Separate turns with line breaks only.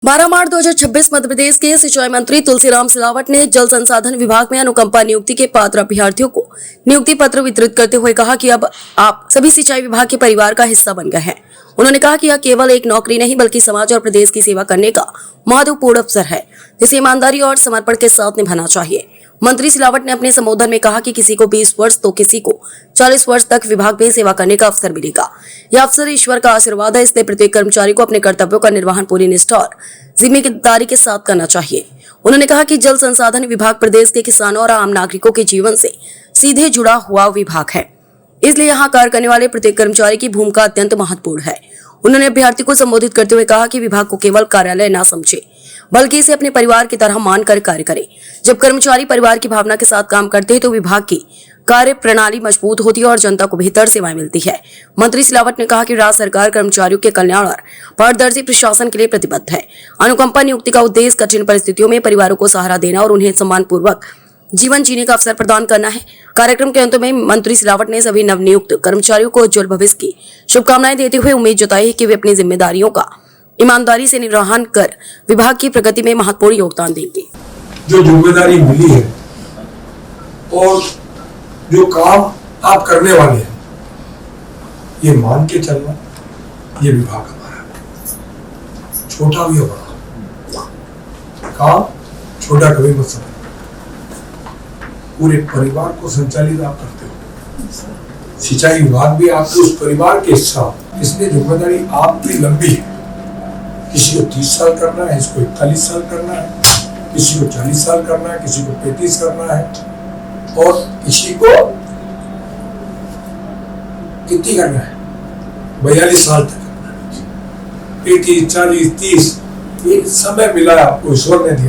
12 मार्च 2026 मध्य प्रदेश के सिंचाई मंत्री तुलसीराम सिलावट ने जल संसाधन विभाग में अनुकंपा नियुक्ति के पात्र अभ्यर्थियों को नियुक्ति पत्र वितरित करते हुए कहा कि अब आप सभी सिंचाई विभाग के परिवार का हिस्सा बन गए हैं। उन्होंने कहा कि यह केवल एक नौकरी नहीं बल्कि समाज और प्रदेश की सेवा करने का महत्वपूर्ण अवसर है, जिसे ईमानदारी और समर्पण के साथ निभाना चाहिए। मंत्री सिलावट ने अपने संबोधन में कहा कि किसी को 20 वर्ष तो किसी को 40 वर्ष तक विभाग में सेवा करने का अवसर मिलेगा। यह अवसर ईश्वर का आशीर्वाद है, इसलिए प्रत्येक कर्मचारी को अपने कर्तव्यों का निर्वहन पूरी निष्ठा और जिम्मेदारी के साथ करना चाहिए। उन्होंने कहा कि जल संसाधन विभाग प्रदेश के किसानों और आम नागरिकों के जीवन से सीधे जुड़ा हुआ विभाग है, इसलिए यहाँ कार्य करने वाले प्रत्येक कर्मचारी की भूमिका अत्यंत महत्वपूर्ण है। उन्होंने अभ्यर्थी को संबोधित करते हुए कहा कि विभाग को केवल कार्यालय न समझे, बल्कि इसे अपने परिवार की तरह मानकर कार्य करें। जब कर्मचारी परिवार की भावना के साथ काम करते हैं तो विभाग की कार्य प्रणाली मजबूत होती है और जनता को बेहतर सेवाएं मिलती है। मंत्री सिलावट ने कहा कि राज्य सरकार कर्मचारियों के कल्याण और पारदर्शी प्रशासन के लिए प्रतिबद्ध है। अनुकंपा नियुक्ति का उद्देश्य कठिन परिस्थितियों में परिवारों को सहारा देना और उन्हें सम्मान पूर्वक जीवन जीने का अवसर प्रदान करना है। कार्यक्रम के अंत में मंत्री सिलावट ने सभी नवनियुक्त कर्मचारियों को उज्जवल भविष्य की शुभकामनाएं देते हुए उम्मीद जताई कि वे अपनी जिम्मेदारियों का ईमानदारी से निर्वहन कर विभाग की प्रगति में महत्वपूर्ण योगदान देंगे।
जो जिम्मेदारी मिली है और जो काम आप करने वाले हैं, ये मान के चलना, ये विभाग हमारा है। छोटा भी हो बड़ा काम छोटा कभी मत समझो। पूरे परिवार को संचालित आप करते हो। सिंचाई विभाग भी आपके उस परिवार के हिस्सा, इसलिए जिम्मेदारी आपकी लंबी है। किसी को 30 साल करना है, किसी को 41 साल करना है, किसी को 40 साल करना है, किसी को 35 करना है और किसी को कितनी करना है, 42 साल तक करना है। 35, 40, 30 ये समय मिला आपको, ईश्वर ने दिया।